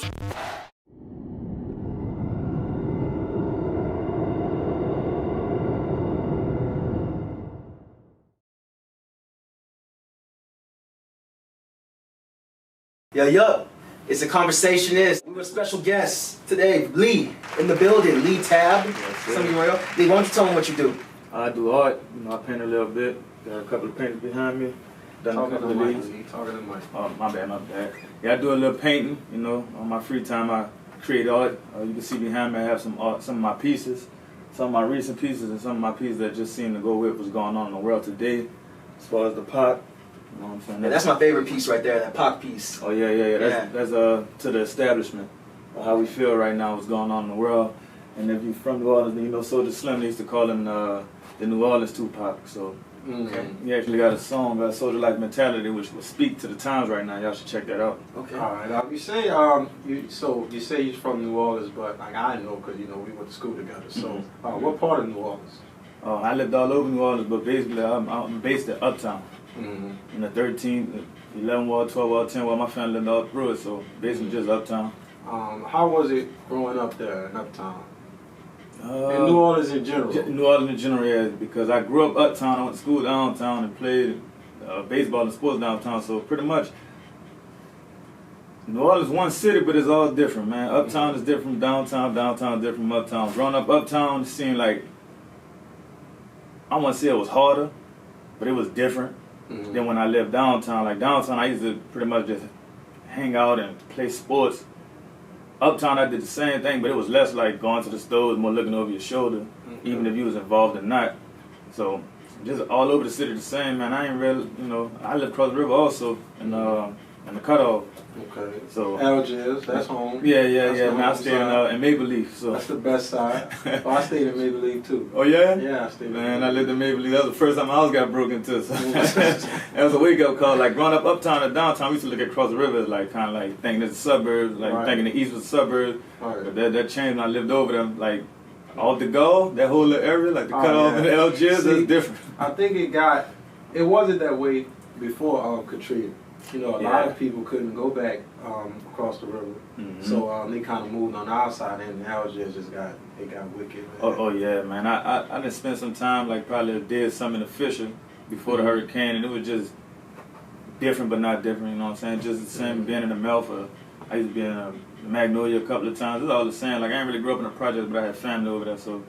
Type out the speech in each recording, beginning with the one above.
Yo, it's a Conversationists. We have a special guest today, Lee, in the building. Leetabb. Yes, Some of you real. Lee, why don't you tell them what you do? I do art. I paint a little bit. Got a couple of painters behind me. Talking to the mic. Oh, my bad. Yeah, I do a little painting. On my free time, I create art. You can see behind me, I have some art, some of my pieces, some of my recent pieces, and some of my pieces that just seem to go with what's going on in the world today. As far as the pot. You know what I'm saying? Yeah, that's my favorite piece right there, that pop piece. Oh yeah. That's to the establishment, how we feel right now, what's going on in the world. And if you're from New Orleans, Soulja Slim, they used to call him the New Orleans Tupac. So he actually got a song, Soldier Life Mentality, which will speak to the times right now. Y'all should check that out. Okay. All right. You say you say you're from New Orleans, but like I know because we went to school together. So what part of New Orleans? I lived all over New Orleans, but basically I'm based at Uptown. In the 13th, 11 ward, 12 ward, 10 ward, my family lived all through it, so basically just Uptown. How was it growing up there in Uptown? In New Orleans in general? New Orleans in general, yeah, because I grew up Uptown, I went to school downtown and played baseball and sports downtown, so pretty much New Orleans is one city, but it's all different, man. Uptown is different from downtown, downtown is different from uptown. Growing up Uptown, it seemed like, I wouldn't say it was harder, but it was different. Then when I lived downtown, I used to pretty much just hang out and play sports. Uptown, I did the same thing, but it was less like going to the stores, more looking over your shoulder, even if you was involved or not. So just all over the city the same, man. I ain't really, I live across the river also, in the cutoff. Okay. So Algiers, that's home. Yeah. Man, I stayed in Maple Leaf. So that's the best side. I stayed in Maple Leaf too. Oh yeah? Yeah, I stayed. Man, I lived in Maple Leaf. That was the first time my house got broken into. So that was a wake up call. Like growing up uptown and downtown, we used to look across the river as like kind of like thinking it's the suburbs, like thinking the east was the suburbs. Right. But that changed when I lived over there. Like all the Gaulle, that whole little area, like the cutoff in Algiers, that's different. I think it wasn't that way before Katrina. A lot of people couldn't go back across the river, so they kind of moved on our side, and Algiers got wicked. Man. Oh yeah, man. I done spent some time, like probably did some in the Fisher before the hurricane, and it was just different but not different. You know what I'm saying? Just the same. Being in the Melfa, I used to be in Magnolia a couple of times. It's all the same. Like I ain't really grew up in a project, but I had family over there, so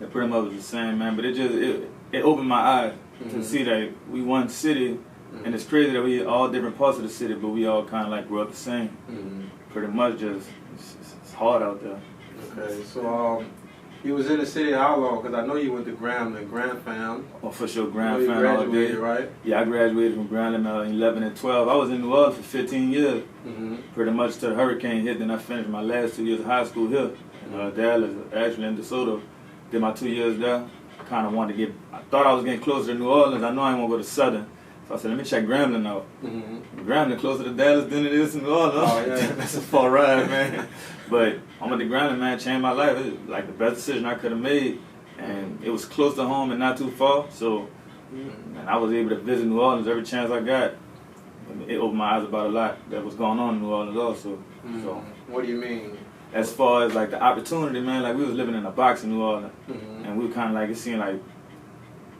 it pretty much was the same, man. But it opened my eyes to see that we one city. And it's crazy that we all different parts of the city, but we all kind of like grew up the same. Pretty much just, it's hard out there. Okay, so you was in the city how long? Because I know you went to Grambling, Grand Fam. Oh, for sure, Grand Fam all day. Right? Yeah, I graduated from Grambling 11 and 12. I was in New Orleans for 15 years, pretty much till the hurricane hit. Then I finished my last 2 years of high school here in Dallas, actually in DeSoto. Did my 2 years there. Kind of wanted to I thought I was getting closer to New Orleans. I know I didn't want to go to Southern. So I said, let me check Grambling out. Grambling closer to Dallas than it is to New Orleans. Oh, yeah. That's a far ride, man. But I went to Grambling, man, changed my life. It was like the best decision I could have made. And it was close to home and not too far. So and I was able to visit New Orleans every chance I got. It opened my eyes about a lot that was going on in New Orleans also. So what do you mean? As far as like the opportunity, man, like we was living in a box in New Orleans. And we were kind of like, it seemed like,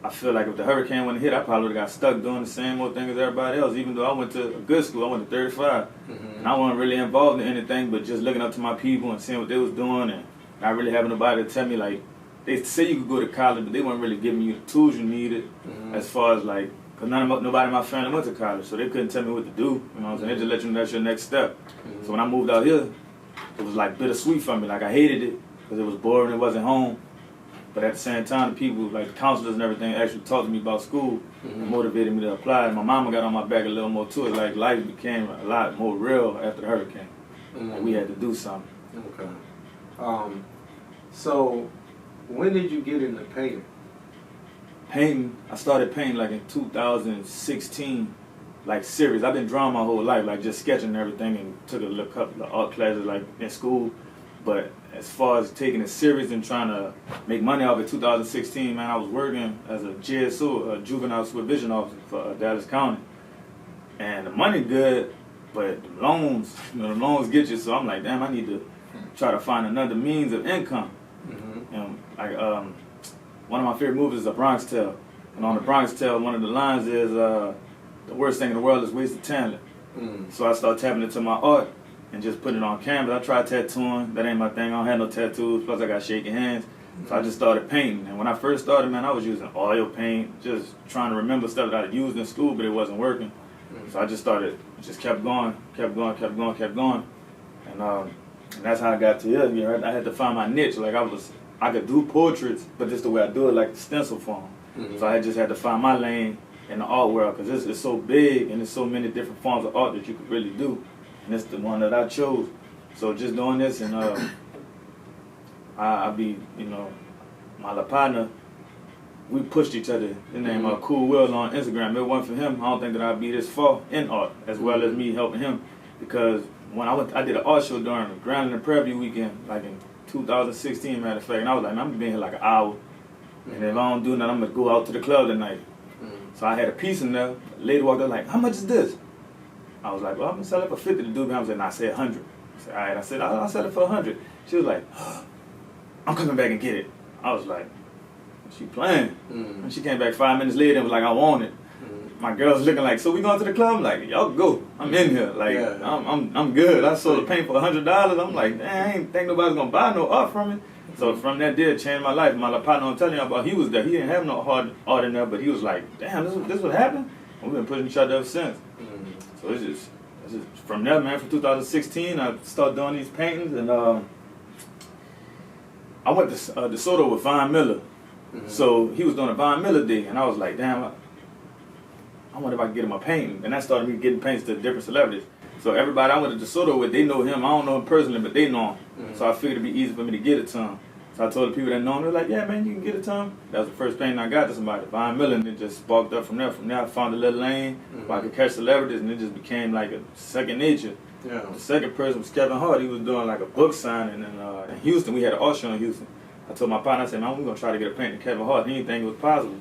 I feel like if the hurricane wouldn't hit, I probably would have got stuck doing the same old thing as everybody else, even though I went to a good school. I went to 35. And I wasn't really involved in anything but just looking up to my people and seeing what they was doing and not really having nobody to tell me, like, they say you could go to college, but they weren't really giving you the tools you needed as far as, like, because nobody in my family went to college, so they couldn't tell me what to do. You know what I'm saying? They just let you know that's your next step. So when I moved out here, it was, like, bittersweet for me. Like, I hated it because it was boring, it wasn't home. But at the same time, the people, like the counselors and everything, actually talked to me about school and motivated me to apply. And my mama got on my back a little more too. Like life became a lot more real after the hurricane. Like we had to do something. Okay. So when did you get into painting? Painting, I started painting like in 2016, like serious. I've been drawing my whole life, like just sketching and everything, and took a little couple of art classes like in school. But as far as taking it serious and trying to make money off it, 2016, man, I was working as a JSO, a juvenile supervision officer for Dallas County. And the money good, But the loans, the loans get you. So I'm like, damn, I need to try to find another means of income. And like one of my favorite movies is A Bronx Tale. And on The Bronx Tale, one of the lines is, the worst thing in the world is wasted talent. So I started tapping into my art and just putting it on canvas. I tried tattooing. That ain't my thing. I don't have no tattoos. Plus I got shaky hands. So I just started painting. And when I first started, man, I was using oil paint, just trying to remember stuff that I used in school, but it wasn't working. So I just kept going. And that's how I got to here. You know, I had to find my niche. Like I could do portraits, but just the way I do it, like the stencil form. So I just had to find my lane in the art world, because it's so big and there's so many different forms of art that you could really do. And it's the one that I chose. So just doing this, and I be, you know, my little partner, we pushed each other. His name Cool Will on Instagram. If it wasn't for him, I don't think that I'd be this far in art, as well as me helping him. Because when I did an art show during the Grambling and Prairie View weekend, like in 2016, matter of fact, and I was like, man, I'm gonna be here like an hour. And if I don't do nothing, I'm gonna go out to the club tonight. So I had a piece in there. The lady walked up like, how much is this? I was like, well, I'm gonna sell it for 50 to do. I was like, nah, I said 100. I said, all right. I said, I'll sell it for 100. She was like, I'm coming back and get it. I was like, she playing. And she came back 5 minutes later and was like, I want it. My girl's looking like, so we going to the club? I'm like, y'all go. I'm in here. Like, I'm good. I sold the paint for $100. I'm like, man, I ain't think nobody's gonna buy no art from it. So from that day, it changed my life. My partner I'm telling you about, he was there. He didn't have no hard art in there, but he was like, damn, this what happened? And we've been pushing each other ever since. So it's just from there, man. From 2016, I started doing these paintings, and I went to DeSoto with Von Miller. So he was doing a Von Miller day, and I was like, damn, I wonder if I could get him a painting. And that started me getting paintings to different celebrities. So everybody I went to DeSoto with, they know him. I don't know him personally, but they know him. So I figured it'd be easy for me to get it to him. So I told the people that know him, they were like, yeah, man, you can get it to him. That was the first painting I got to somebody, Von Miller, and it just sparked up from there. From there, I found a little lane where I could catch celebrities, and it just became like a second nature. The second person was Kevin Hart. He was doing like a book signing in Houston. We had an art show in Houston. I told my partner, I said, man, we're going to try to get a painting to Kevin Hart. He didn't think it was possible.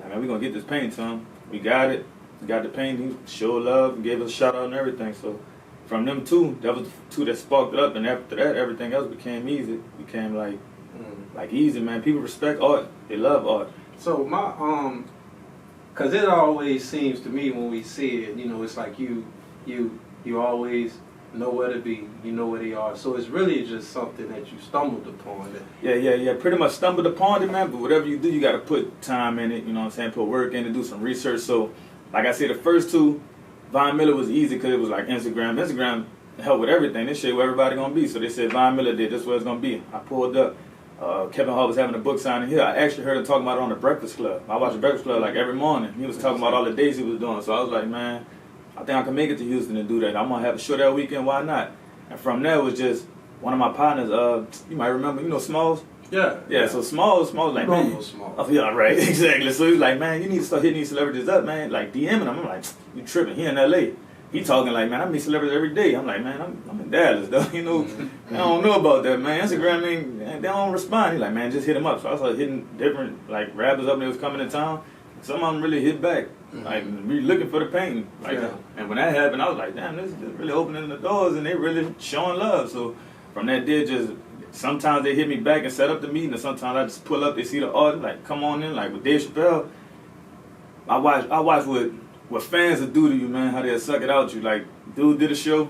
Like, man, we're going to get this painting to him. We got it. We got the painting. He showed love and gave us a shout out and everything. So from them two, that was the two that sparked it up. And after that, everything else became easy. Became like easy, man. People respect art. They love art. So my cause it always seems to me when we see it, you know, it's like you always know where to be, you know where they are. So it's really just something that you stumbled upon. Yeah. Pretty much stumbled upon it, man. But whatever you do, you got to put time in it. You know what I'm saying? Put work in it, do some research. So, like I said, the first two, Von Miller was easy because it was like Instagram. Instagram helped with everything. They showed where everybody gonna be. So they said Von Miller did. This is where it's gonna be. I pulled up. Kevin Hart was having a book signing here. I actually heard him talking about it on the Breakfast Club. I watch the Breakfast Club like every morning. He was talking about all the days he was doing. So I was like, man, I think I can make it to Houston and do that. I'm going to have a show that weekend. Why not? And from there, it was just one of my partners. You might remember, you know Smalls? Yeah, so Smalls like, man. Oh, yeah, right, exactly. So he was like, man, you need to start hitting these celebrities up, man. Like, DMing them. I'm like, you tripping. He in L.A. He talking like, man, I meet celebrities every day. I'm like, man, I'm in Dallas, though. You know, I don't know about that, man. Instagram, they don't respond. He like, man, just hit him up. So I started hitting different, like, rappers up and they was coming in town. Some of them really hit back. Like, really looking for the painting. Like, and when that happened, I was like, damn, this is just really opening the doors and they really showing love. So from that day, just sometimes they hit me back and set up the meeting, and sometimes I just pull up, they see the art, like, come on in. Like with Dave Chappelle, I watch what fans will do to you, man, how they'll suck it out you. Like, dude did a show,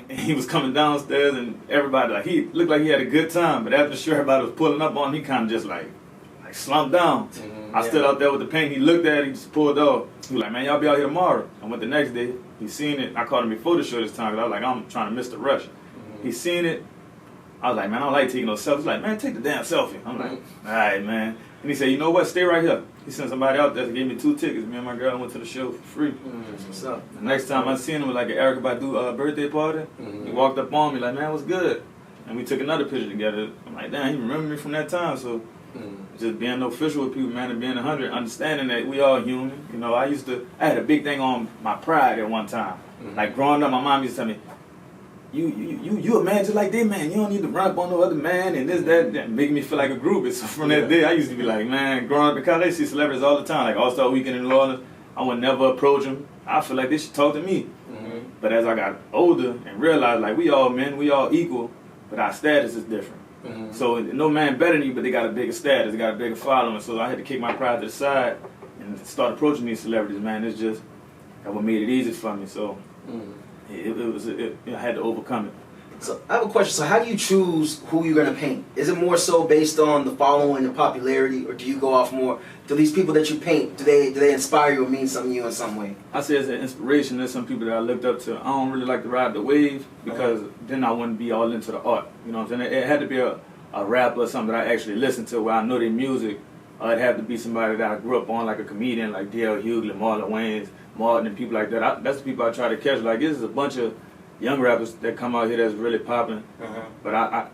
and he was coming downstairs, and everybody, like, he looked like he had a good time, but after the show, everybody was pulling up on him, he kind of just, like slumped down. I stood out there with the paint, he looked at it, he just pulled off. He was like, man, y'all be out here tomorrow. I went the next day, he seen it. I called him before the show this time, because I was like, I'm trying to miss the rush. He seen it. I was like, man, I don't like taking no selfies. He's like, man, take the damn selfie. I'm like, all right, man. And he said, you know what, stay right here. He sent somebody out there to give me 2 tickets. Me and my girl went to the show for free. What's up? The next time I seen him was like an Erykah Badu birthday party. He walked up on me like, man, what's good? And we took another picture together. I'm like, damn, he remembered me from that time. So just being official with people, man, and being 100, understanding that we all human. You know, I had a big thing on my pride at one time. Like growing up, my mom used to tell me, you a man just like that, man. You don't need to run up on no other man and this, that, making me feel like a groupie. So from that day, I used to be like, man, growing up, because they see celebrities all the time, like All-Star Weekend in New Orleans, I would never approach them. I feel like they should talk to me. But as I got older and realized, like, we all men, we all equal, but our status is different. So no man better than you, but they got a bigger status, they got a bigger following. So I had to kick my pride to the side and start approaching these celebrities, man. It's just that what made it easy for me. So I had to overcome it. So I have a question. So how do you choose who you're going to paint? Is it more so based on the following and popularity, or do you go off more, do these people that you paint, do they inspire you or mean something to you in some way? I say it's an inspiration. There's some people that I looked up to. I don't really like to ride the wave because then I wouldn't be all into the art. You know what I'm saying? It had to be a rapper or something that I actually listen to where I know their music. It had to be somebody that I grew up on, like a comedian like D.L. Hughley, Marlon Wayans, Martin, and people like that. That's the people I try to catch. Like, this is a bunch of young rappers that come out here that's really popping, but I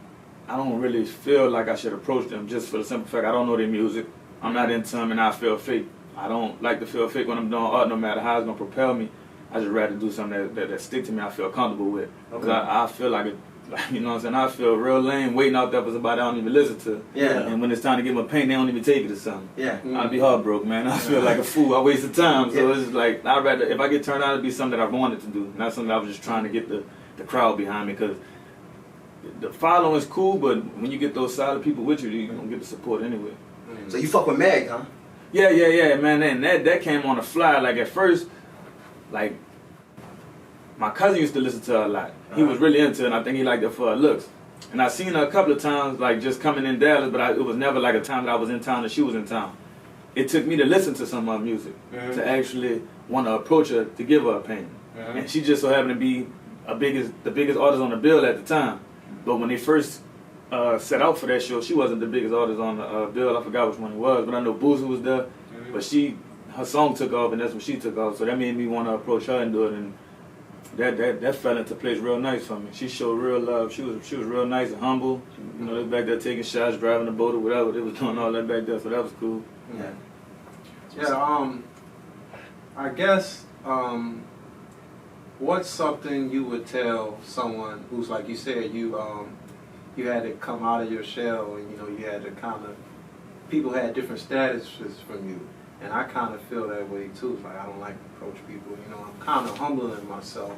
don't really feel like I should approach them just for the simple fact I don't know their music. I'm not into them and I feel fake. I don't like to feel fake when I'm doing art, no matter how it's going to propel me. I just rather do something that stick to me, I feel comfortable with. Because I feel like, you know what I'm saying, I feel real lame waiting out there for somebody I don't even listen to. Yeah. And when it's time to give them a paint, they don't even take it or something. Yeah. I'd be heartbroken, man. I feel like a fool. I wasted time. So it's like, I'd rather, if I get turned out, it'd be something that I wanted to do, not something I was just trying to get the crowd behind me, because the following is cool, but when you get those solid people with you, you don't get the support anyway. So you fuck with Meg, huh? Yeah, man. And that came on the fly. Like, at first, like, my cousin used to listen to her a lot. He was really into it, and I think he liked it for her looks. And I seen her a couple of times, like, just coming in Dallas, but it was never like a time that I was in town and she was in town. It took me to listen to some of her music to actually want to approach her to give her a painting. And she just so happened to be the biggest artist on the bill at the time. But when they first set out for that show, she wasn't the biggest artist on the bill. I forgot which one it was, but I know Boosie was there. But her song took off, and that's when she took off. So that made me want to approach her and do it, and that fell into place real nice for me. She showed real love. She was real nice and humble. You know, they was back there taking shots, driving the boat or whatever. They was doing all that back there, so that was cool. I guess. What's something you would tell someone who's, like you said, you had to come out of your shell, and you had to people had different statuses from you, and I kind of feel that way too. It's like, I don't like to approach people. I'm kind of humbling myself,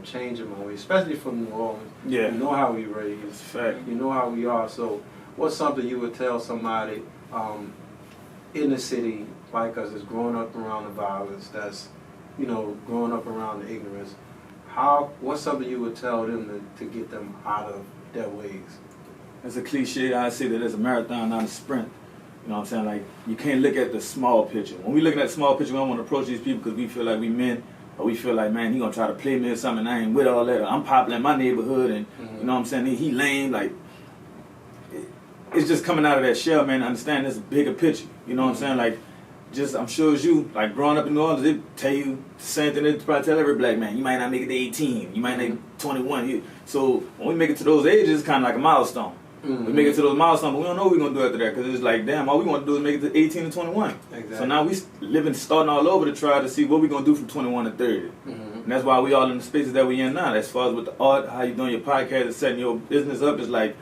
changing my way, especially from New Orleans. Yeah. You know how we raised. Fact. You know how we are. So, what's something you would tell somebody in the city like us that's growing up around the violence, that's growing up around the ignorance? What's something you would tell them to get them out of their ways? It's a cliche. I say that it's a marathon, not a sprint. You know what I'm saying? Like, you can't look at the small picture. When we look at that small picture, we don't want to approach these people because we feel like we men, or we feel like, man, he gonna try to play me or something. I ain't with all that. Or I'm popular in my neighborhood, and you know what I'm saying? He lame. Like, it's just coming out of that shell, man. Understand this bigger picture. You know what I'm saying? Like, just, I'm sure as you, like, growing up in New Orleans, they tell you the same thing they probably tell every black man. You might not make it to 18. You might make 21. So when we make it to those ages, it's kind of like a milestone. We make it to those milestones, but we don't know what we're going to do after that, because it's like, damn, all we want to do is make it to 18 and 21. Exactly. So now we starting all over to try to see what we're going to do from 21 to 30. And that's why we all in the spaces that we in now. As far as with the art, how you doing your podcast and setting your business up, it's like,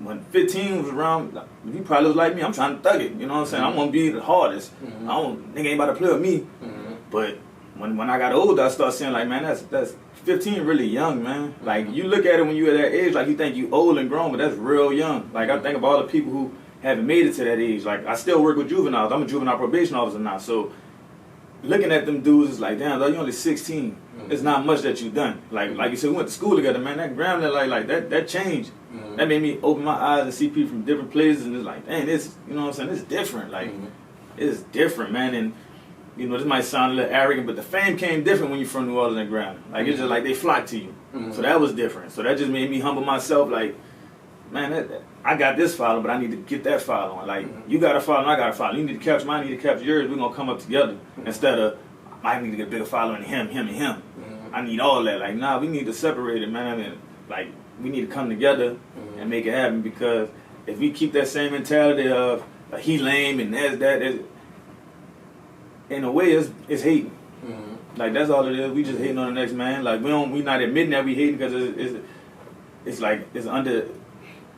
when 15 was around, you probably was like me. I'm trying to thug it. You know what I'm saying? I want to be the hardest. Nigga ain't about to play with me. But when I got older, I started saying, like, man, that's 15 really young, man. Like, you look at it when you're at that age, like, you think you old and grown, but that's real young. Like, I think of all the people who haven't made it to that age. Like, I still work with juveniles. I'm a juvenile probation officer now. So looking at them dudes, it's like, damn, you're only 16. It's not much that you've done. Like you said, we went to school together, man. That Grambling, like that changed. That made me open my eyes and see people from different places, and it's like, dang, this, you know what I'm saying? It's different. Like, it's different, man. And this might sound a little arrogant, but the fame came different when you're from New Orleans and Grambling. Like, it's just like they flock to you. So that was different. So that just made me humble myself. Like, man, I got this following, but I need to get that following. Like, you got a following, I got a following. You need to capture mine, I need to capture yours. We're gonna come up together instead of I need to get a bigger following than him, and him. I need all that. Like, nah, we need to separate it, man. I mean, like, we need to come together and make it happen, because if we keep that same mentality of he lame and that, in a way, it's hating. Like, that's all it is. We just hating on the next man. Like, we not admitting that we hating, because it's like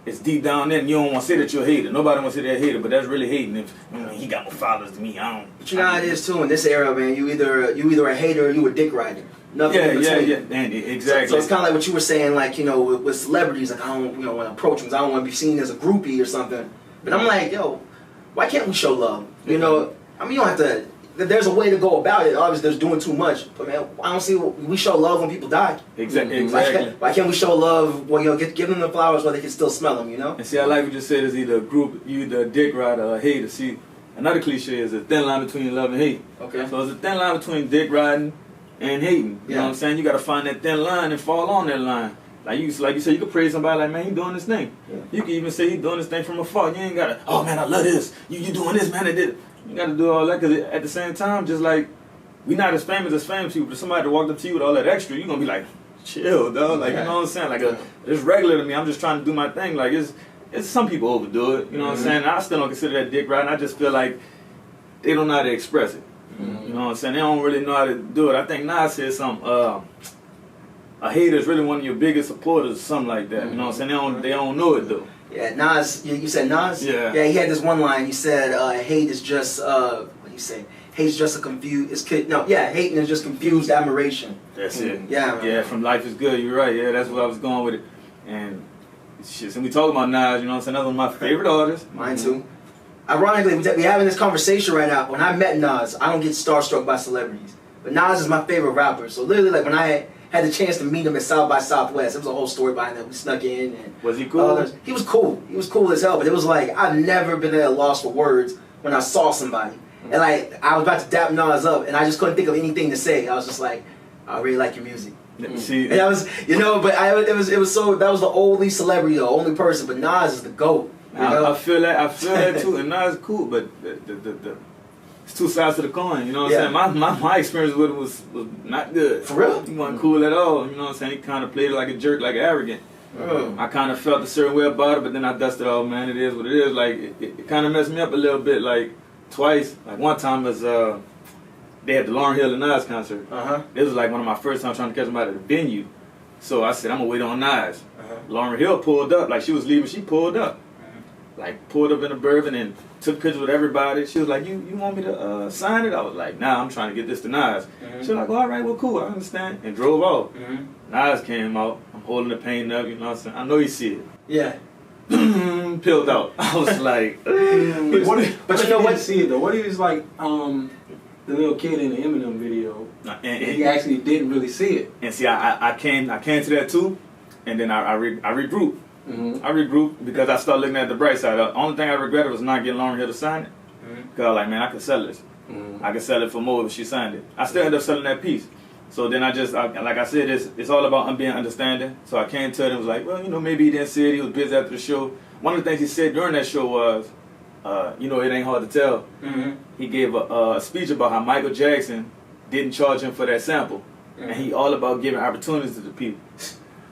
it's deep down there, and you don't want to say that you're a hater. Nobody wants to say they're a hater, but that's really hating. If he got more followers than me, I don't. But you know how it is too in this era, man. You either a hater or you a dick rider. Nothing in between. Yeah, and exactly. So it's kind of like what you were saying, like, you know, with celebrities, like, I don't, you know, want to approach them, 'cause I don't want to be seen as a groupie or something. But I'm like, yo, why can't we show love? You know, I mean, you don't have to. There's a way to go about it. Obviously, there's doing too much. But man, I don't see. We show love when people die. Exactly. Why can't we show love? Well, you know, give them the flowers while they can still smell them. You know. And see, I like what you said. Is either a group, you either a dick rider or a hater. See, another cliche is a thin line between love and hate. Okay. So it's a thin line between dick riding and hating. You know what I'm saying? You got to find that thin line and fall on that line. Like you said, you could praise somebody like, man, he doing this thing. Yeah. You can even say he doing this thing from afar. You ain't got to, oh man, I love this. You doing this, man, I did. You got to do all that, because at the same time, just like, we not as famous people, but if somebody walked up to you with all that extra, you're going to be like, chill, dog. Like, you know what I'm saying? Like, it's regular to me. I'm just trying to do my thing. Like, it's some people overdo it. You know what I'm saying? I still don't consider that dick riding. I just feel like they don't know how to express it. You know what I'm saying? They don't really know how to do it. I think Nas said something, a hater is really one of your biggest supporters or something like that. You know what I'm saying? They don't know it, though. Yeah, Nas, you said Nas? Yeah. Yeah, he had this one line. He said, hate is just, what do you say? Hate is just a hating is just confused admiration. That's it. Yeah, man. Yeah, from Life is Good, you're right. Yeah, that's where I was going with it. And shit, and we talk about Nas, you know what I'm saying? That's one of my favorite artists. Mine too. Ironically, we're having this conversation right now. When I met Nas, I don't get starstruck by celebrities. But Nas is my favorite rapper. So literally, like, when I had the chance to meet him at South by Southwest, there was a whole story behind that. We snuck in. And was he cool? He was cool. He was cool as hell. But it was like, I've never been at a loss for words when I saw somebody. And like, I was about to dap Nas up, and I just couldn't think of anything to say. I was just like, I really like your music. See, and I was, you know, but it was so, that was the only celebrity, the only person. But Nas is the GOAT. I feel that too, and Nas is cool, but it's two sides to the coin. You know what I'm saying? My experience with him was not good. For real? He wasn't cool at all. You know what I'm saying? He kind of played it like a jerk, like arrogant. I kind of felt a certain way about it, but then I dusted off. Man, it is what it is. Like it kind of messed me up a little bit. Like twice. Like one time was they had the Lauryn Hill and Nas concert. It was like one of my first times trying to catch them out at the venue. So I said, I'm gonna wait on Nas. Lauryn Hill pulled up. Like she was leaving, she pulled up. Like pulled up in a Bourbon and took pictures with everybody. She was like, you want me to sign it? I was like, nah, I'm trying to get this to Nas. She was like, well, all right, well, cool, I understand. And drove off. Nas came out. I'm holding the paint up, you know what I'm saying? I know he see it. Yeah. Peeled out. I was like, but you know what? See it though. What if it's like the little kid in the Eminem video, and he actually didn't really see it? And see, I came to that too, and then I regrouped. I regrouped because I started looking at the bright side. The only thing I regretted was not getting Lauryn Hill to sign it. Because I was like, man, I could sell this. I could sell it for more if she signed it. I still ended up selling that piece. So then like I said, it's all about being understanding. So I came to it and was like, well, you know, maybe he didn't see it. He was busy after the show. One of the things he said during that show was, you know, it ain't hard to tell. He gave a speech about how Michael Jackson didn't charge him for that sample. And he all about giving opportunities to the people.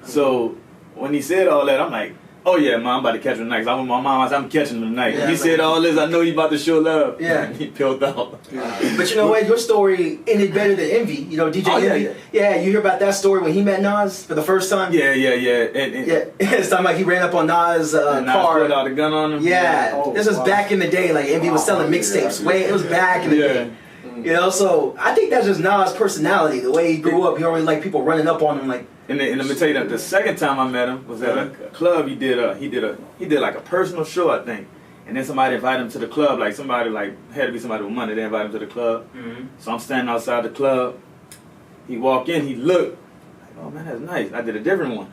So when he said all that, I'm like, oh yeah, man, I'm about to catch him tonight. 'Cause I'm with my mom, I said, I'm catching him tonight. Yeah, he said all this, I know you about to show love. Yeah. He peeled out. But you know what, your story ended better than Envy. You know, DJ Envy. Yeah, you hear about that story when he met Nas for the first time? Yeah. It's talking about he ran up on Nas' car. Nas pulled out a gun on him. Yeah. This was back in the day, like Envy was selling mixtapes. It was back in the day. You know, so I think that's just Nas' personality, the way he grew up. He always like people running up on him like. And let me tell you that the second time I met him was at a club. He did like a personal show, I think. And then somebody invited him to the club. Like somebody had to be somebody with money. They invited him to the club. So I'm standing outside the club. He walked in. He looked. Like, oh man, that's nice. I did a different one.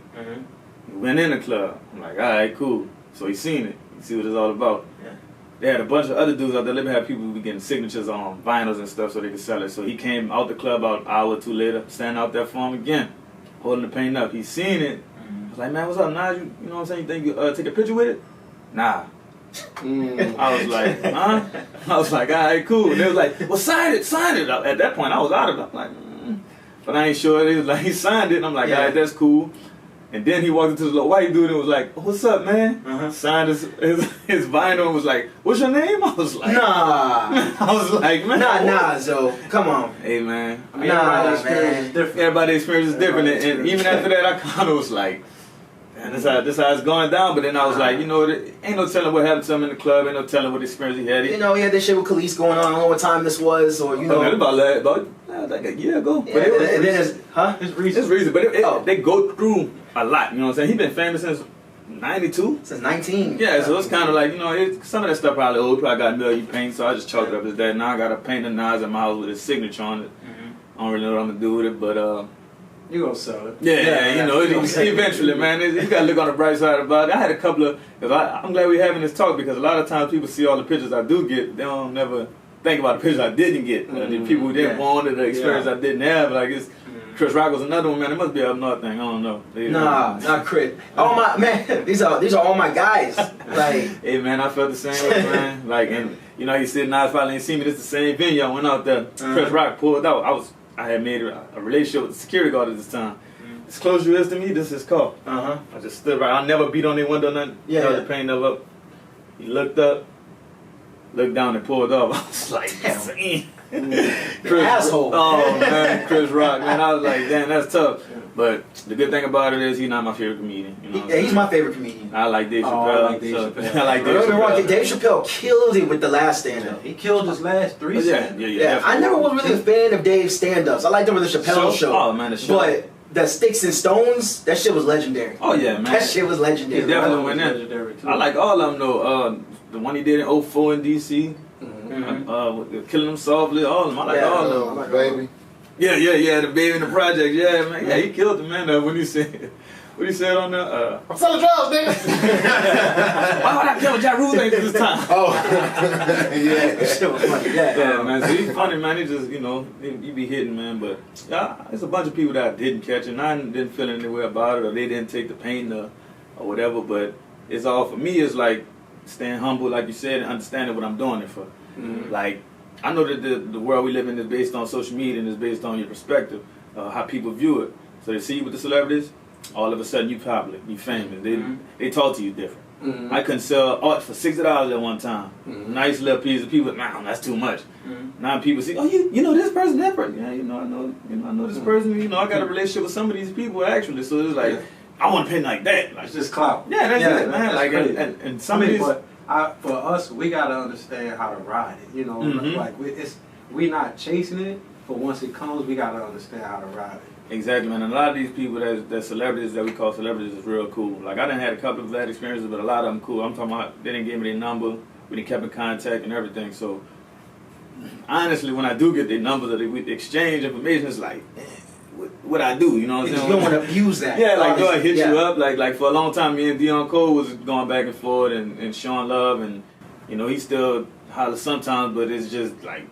He went in the club. I'm like, all right, cool. So he seen it. He see what it's all about. They had a bunch of other dudes out there. They had people be getting signatures on vinyls and stuff so they could sell it. So he came out the club about an hour or two later, standing out there for him again, holding the paint up. He seen it. I was like, man, what's up, Nas? You know what I'm saying? You think you take a picture with it? Nah. I was like, huh? I was like, all right, cool. And they was like, well, sign it. At that point, I was out of it. I'm like, but I ain't sure. He was like, he signed it. And I'm like, all right, that's cool. And then he walked into this little white dude and was like, what's up, man? Signed his vinyl and was like, what's your name? I was like, nah. I was like, man. Nah, Joe. Come on. Hey, man. I mean, everybody's experience is different. Everybody's experience is different. And even after that, I kind of was like, man, this how it's going down. But then I was like, you know, ain't no telling what happened to him in the club. Ain't no telling what experience he had. You know, he had this shit with Khalees going on. I don't know what time this was, or you know, about like a year ago. Yeah, but and then It's recent. It's recent, but they go through a lot. You know what I'm saying? He been famous since '92. Since 19. Yeah, so it's kind of like, you know, some of that stuff probably old. Probably got million paint, so I just chalked it up as that. Now I got to paint the Nas at my house with his signature on it. I don't really know what I'm gonna do with it, but you gonna sell it? Yeah, you know, eventually, man. You gotta look on the bright side about it. I had a couple of, I'm glad we're having this talk because a lot of times people see all the pictures I do get, they don't never think about the pictures I didn't get. The people who didn't want it, the experience I didn't have. Like it's Chris Rock was another one, man. It must be up north thing. I don't know. Nah, not Chris. Oh my man, these are all my guys. Like, hey man, I felt the same way, man. Like, and you know, he said Nas probably ain't seen me. This the same venue I went out there. Chris Rock pulled out. I had made a relationship with the security guard at this time. As close as you is to me, this is his car. I just stood right. I never beat on their window, nothing. The paint up. He looked up, looked down, and pulled off. I was like, damn. Chris, asshole. Oh man, Chris Rock, man. I was like, damn, that's tough. But the good thing about it is he's not my favorite comedian. You know he's my favorite comedian. I like Dave Chappelle. I like Dave Chappelle. I like Dave Chappelle. Dave Chappelle killed it with the last stand-up. He killed his last 3 stand-ups. Yeah. I never was really a fan of Dave's stand-ups. I liked him with the Chappelle show. Oh man, the show. But the Sticks and Stones, that shit was legendary. Oh yeah, man. That shit was legendary. He definitely went in. I like all of them though. The one he did in 04 in DC. Killing Them Softly, all of them. I like all of them. Like Baby. Yeah, the Baby in the Project. Yeah, man. Yeah, he killed the man when he said, what he said on there? I'm selling drugs, nigga. Why would I kill Ja Rule things this time? Oh, yeah. Shit was funny. Yeah, man. So he's funny, man. He just, you know, he be hitting, man. But there's a bunch of people that I didn't catch, and I didn't feel any way about it, or they didn't take the pain or whatever. But it's all for me. It's like staying humble, like you said, and understanding what I'm doing it for. Like, I know that the world we live in is based on social media and is based on your perspective, how people view it. So they see you with the celebrities, all of a sudden you popular, you famous. They talk to you different. I couldn't sell art for $60 at one time. Nice little piece of people, nah, that's too much. Now people see, oh, you know this person, that person. Yeah, I know this person. You know, I got a relationship with some of these people actually. So it's like, I want to pay like that. Like, it's just clout. Yeah, that's it, man. Like, and some of these. For us, we gotta understand how to ride it. You know, like we not chasing it, but once it comes, we gotta understand how to ride it. Exactly, man. And a lot of these people that celebrities that we call celebrities is real cool. Like I done had a couple of bad experiences, but a lot of them cool. I'm talking about they didn't give me their number, we didn't kept in contact and everything. So honestly, when I do get their numbers or we exchange information, it's like, what I do, you know what I'm saying? You don't want to abuse that. Yeah, like go and hit you up. Like for a long time, me and Dion Cole was going back and forth, and Sean Love, and you know he still hollers sometimes, but it's just like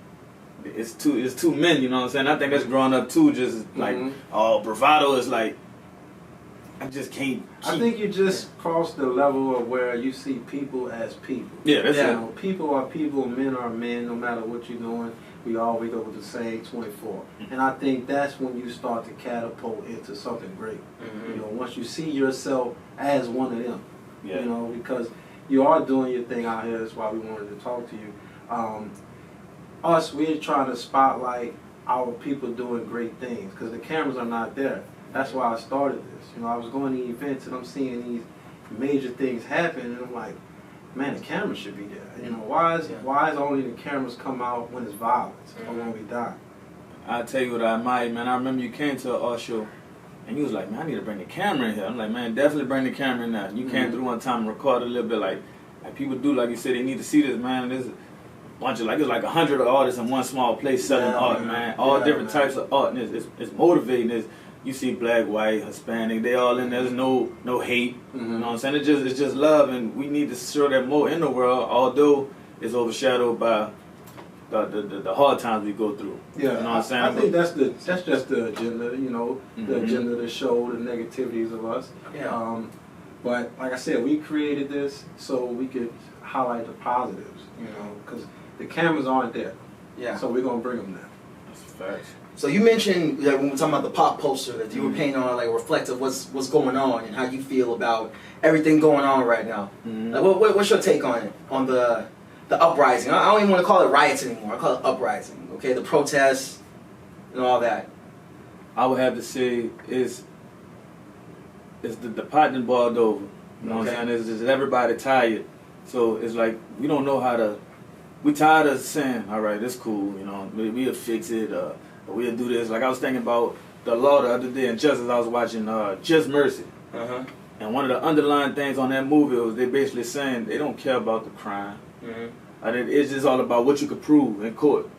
it's two men, you know what I'm saying? I think that's growing up too, just like bravado is like I just can't. I think you just crossed the level of where you see people as people. Yeah, that's it. You know, people are people, men are men, no matter what you're doing. We all wake up with the same 24. And I think that's when you start to catapult into something great. You know, once you see yourself as one of them. You know, because you are doing your thing out here. That's why we wanted to talk to you. We're trying to spotlight our people doing great things because the cameras are not there. That's why I started this. You know, I was going to events and I'm seeing these major things happen and I'm like, man, the camera should be there. You know, why is only the cameras come out when it's violence or when we die? I'll tell you what I admire, man. I remember you came to our show and you was like, man, I need to bring the camera in here. I'm like, man, definitely bring the camera in there. You came through one time and recorded a little bit like people do, like you said, they need to see this, man. There's a bunch of, it's like 100 artists in one small place selling art, man. All different types of art, and it's motivating. You see black, white, Hispanic, they all in there. There's no hate. You know what I'm saying? It's just love, and we need to show that more in the world, although it's overshadowed by the hard times we go through. Yeah, you know what I'm saying? I think that's just the agenda, you know, the agenda to show the negativities of us. Yeah. But like I said, we created this so we could highlight the positives, you know, because the cameras aren't there. Yeah. So we're gonna bring them now. That's facts. So you mentioned that when we're talking about the pop poster that you were painting on, like reflective what's going on and how you feel about everything going on right now. Like, what's your take on it? On the uprising? I don't even want to call it riots anymore. I call it uprising. Okay, the protests and all that. I would have to say is it's the pot done boiled over. You know what I'm saying? It's just everybody tired. So it's like we don't know how to. We tired of saying, all right, it's cool. You know, we'll fix it. Or we'll do this. Like I was thinking about the law the other day in Justice. I was watching Just Mercy. And one of the underlying things on that movie was they basically saying they don't care about the crime. It's just all about what you could prove in court.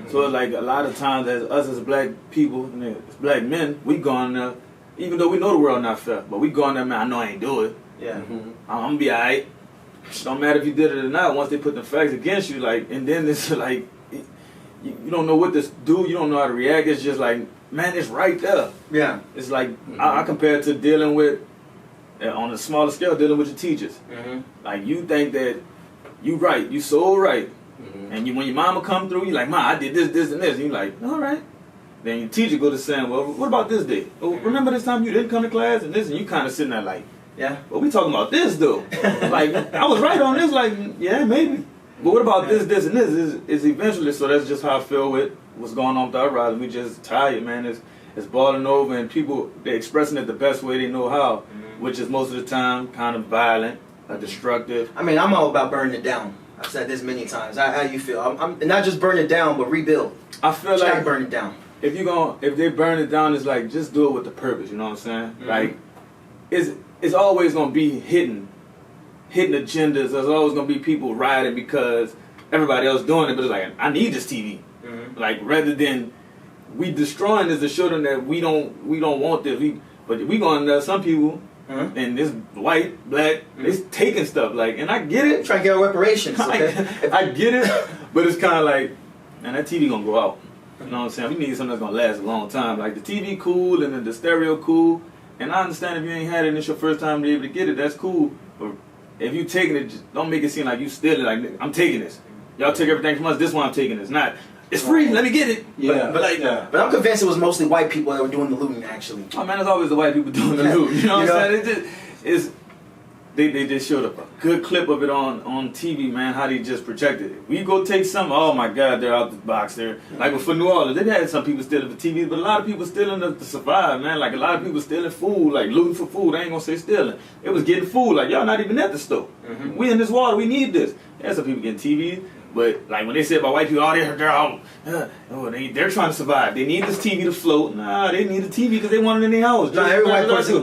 So it's like a lot of times as us as black people, as black men, we go on there, even though we know the world not fair, but we go on there, man, I know I ain't do it. I'm gonna be alright. Don't matter if you did it or not, once they put the facts against you, like, and then it's like, you don't know what to do, you don't know how to react, it's just like, man, it's right there. It's like, I compare it to dealing with, on a smaller scale, dealing with your teachers. Like, you think that you right, you so right. And when your mama come through, you like, Ma, I did this, this, and this. And you like, all right. Then your teacher go to saying, well, what about this day? Oh, remember this time you didn't come to class and this? And you kind of sitting there like, well, we talking about this though. Like, I was right on this. Like, yeah, maybe. But what about this, this, and this? Is eventually, so that's just how I feel with what's going on with our riders. We just tired, man. It's boiling over and people, they're expressing it the best way they know how, which is most of the time kind of violent, destructive. I mean, I'm all about burning it down. I've said this many times. How you feel? I'm not just burn it down, but rebuild. I feel like burn it down. If they burn it down, it's like just do it with the purpose. You know what I'm saying? Like, it's always gonna be hidden agendas. There's always gonna be people rioting because everybody else doing it. But it's like, I need this TV. Like, rather than we destroying this to show them that we don't want this. But we gonna some people. And this white, black, they taking stuff like, and I get it. Trying to get reparations. Okay? I get it, but it's kind of like, man, that TV gonna go out. You know what I'm saying? We need something that's gonna last a long time. Like the TV cool and then the stereo cool, and I understand if you ain't had it and it's your first time to be able to get it, that's cool. But if you taking it, just don't make it seem like you stealing. Like, I'm taking this. Y'all take everything from us. This one I'm taking. It's not. It's free. Let me get it. But I'm convinced it was mostly white people that were doing the looting. Actually. Oh man, it's always the white people doing the loot. You know what I'm saying? They just showed up a good clip of it on TV, man. How they just projected it. We go take some. Oh my God, they're out the box there. Like for New Orleans, they've had some people stealing the TVs, but a lot of people stealing to survive, man. Like a lot of people stealing food, like looting for food. I ain't gonna say stealing. It was getting food. Like y'all not even at the store. We in this water. We need this. There's some people getting TVs. But like when they say about white people, they're trying to survive. They need this TV to float. Nah, they need the TV because they want it in their house. No,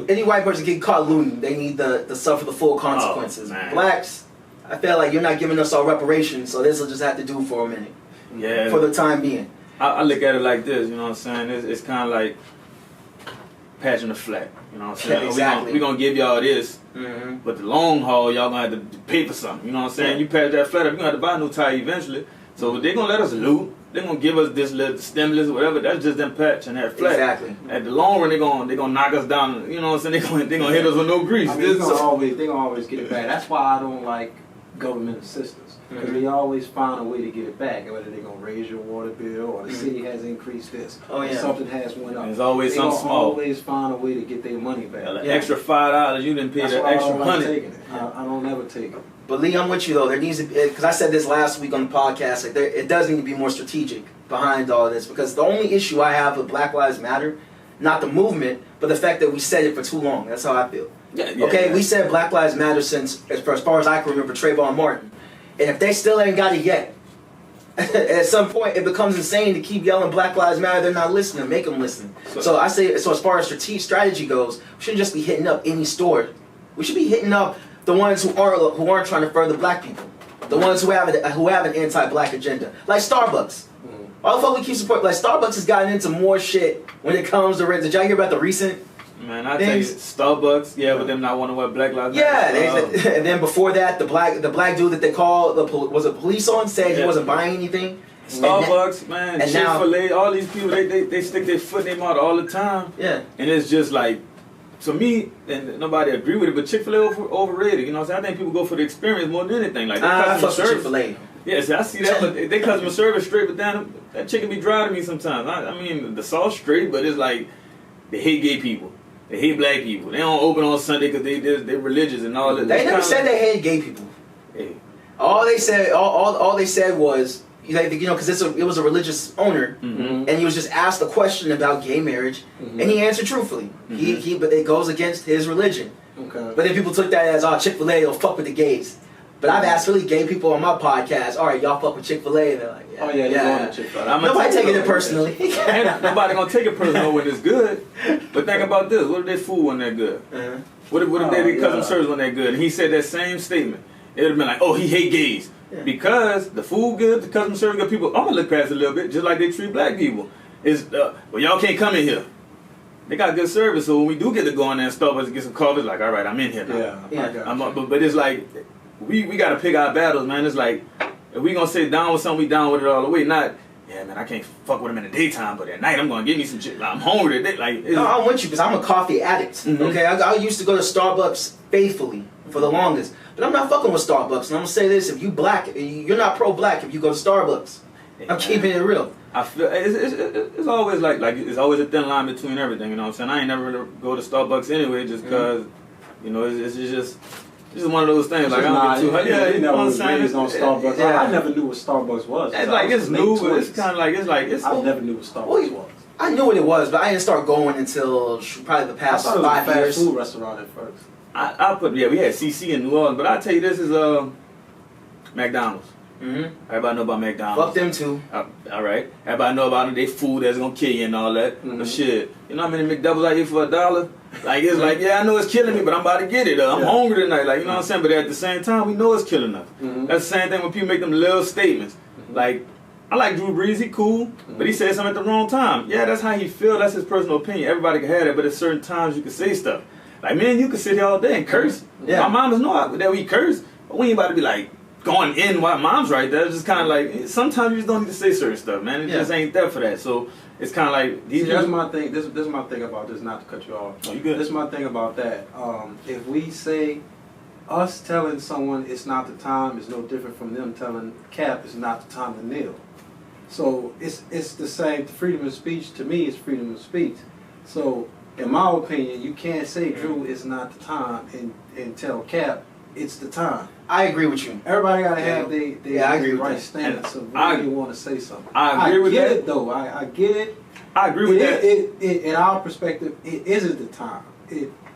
any white person get caught looting, they need to suffer the full consequences. Blacks, I feel like you're not giving us our reparations, so this will just have to do for a minute. Yeah. For the time being. I look at it like this, you know what I'm saying? It's kind of like patching the flat. You know what I'm saying? Exactly. We're going to give y'all this, but the long haul, y'all going to have to pay for something. You know what I'm saying? You patch that flat up, you're going to have to buy a new tire eventually. So they're going to let us loot. They're going to give us this little stimulus or whatever. That's just them patching that flat. Exactly. At the long run, they're going to knock us down. You know what I'm saying? They're going to hit us with no grease. I mean, they're going to always get it back. That's why I don't like government assistance. Because they always find a way to get it back. Whether they're going to raise your water bill or the city has increased this. Or something has went up. There's always something small. They always find a way to get their money back. Extra $5, you didn't pay that extra money. I don't ever take it. But Lee, I'm with you though. There needs to be, because I said this last week on the podcast, like it does need to be more strategic behind all this. Because the only issue I have with Black Lives Matter, not the movement, but the fact that we said it for too long. That's how I feel. We said Black Lives Matter since, as far as I can remember, Trayvon Martin. And if they still ain't got it yet, at some point it becomes insane to keep yelling Black Lives Matter. They're not listening. Make them listen. So I say, as far as strategy goes, we shouldn't just be hitting up any store. We should be hitting up the ones who aren't trying to further black people, the ones who have an anti-black agenda, like Starbucks. Why the fuck we keep supporting? Like Starbucks has gotten into more shit when it comes to rent. Did y'all hear about the recent? Man, I tell you, Starbucks, with them not wanting to wear Black Lives Matter. And then before that, the black dude that they called was a police on said he wasn't buying anything. Starbucks, man, Chick-fil-A, all these people, they stick their foot in their mouth all the time. Yeah. And it's just like, to me, and nobody agree with it, but Chick-fil-A overrated. You know what I'm saying? I think people go for the experience more than anything. Like, I fuck with Chick-fil-A. Yes, I see that, but they customer service straight, but then that chicken be dry to me sometimes. I mean, the sauce straight, but it's like, they hate gay people. They hate black people. They don't open on Sunday because they're religious and all that. They never said they hated gay people. Hey. All they said was because it was a religious owner, and he was just asked a question about gay marriage, and he answered truthfully. But it goes against his religion. Okay. But then people took that as, Chick-fil-A will fuck with the gays. But I've asked really gay people on my podcast, all right, y'all fuck with Chick-fil-A, and they're like, oh yeah, they're going to Chick-fil-A. Nobody taking it personally. Ain't nobody gonna take it personal when it's good. But think about this: what if they food when they're good? What if they did customer service when they're good? And he said that same statement. It would have been like, oh, he hate gays. Because the food good, the customer service good, people, I'm going to look past it a little bit, just like they treat black people. Well, y'all can't come in here. They got good service, so when we do get to go in there and Starbucks and get some coffee, it's like, all right, I'm in here now. But it's like, we got to pick our battles, man. It's like, if we going to sit down with something, we down with it all the way. Not, yeah, man, I can't fuck with them in the daytime, but at night I'm going to get me some shit. Like, I'm hungry today. Like, no, I'm with you, because I'm a coffee addict. Okay, I used to go to Starbucks faithfully for the longest. But I'm not fucking with Starbucks. And I'm going to say this, if you black, you're not pro-black if you go to Starbucks. I'm keeping it real. I feel it's always like it's always a thin line between everything, you know what I'm saying? I ain't never really go to Starbucks anyway just because, it's just one of those things. Like, I don't get too you know what I'm saying? Raised on Starbucks. Yeah. I never knew what Starbucks was. It's like, it's new, but it's kind of like, I never knew what Starbucks was. I knew what it was, but I didn't start going until probably the past 5 years. I thought it was a fast food restaurant at first. We had CC in New Orleans, but I tell you this is McDonald's. Everybody know about McDonald's. Fuck them too. All right. Everybody know about it. They food that's gonna kill you and all that. But shit, you know how many McDoubles I eat for $1? Like, it's like, yeah, I know it's killing me, but I'm about to get it. I'm hungry tonight. Like, you know what I'm saying? But at the same time, we know it's killing us. That's the same thing when people make them little statements. Like, I like Drew Brees, he cool, but he said something at the wrong time. Yeah, that's how he feel. That's his personal opinion. Everybody can have that, but at certain times you can say stuff. Like, man, you can sit here all day and curse. My mom know that we curse, but we ain't about to be like going in while mom's right there. It's just kind of like, sometimes you just don't need to say certain stuff, man. It just ain't there for that. So it's kind of like these. That's my thing. This is my thing about this. Not to cut you off. Oh, you good? This is my thing about that. If we say us telling someone it's not the time is no different from them telling Cap it's not the time to kneel. So it's the same. Freedom of speech to me is freedom of speech. So in my opinion, you can't say Drew it's not the time and tell Cap it's the time. I agree with you. Everybody gotta have their right stance of when they want to say something. I agree with that. I get it though. I get it. I agree with that. In our perspective, it isn't the time.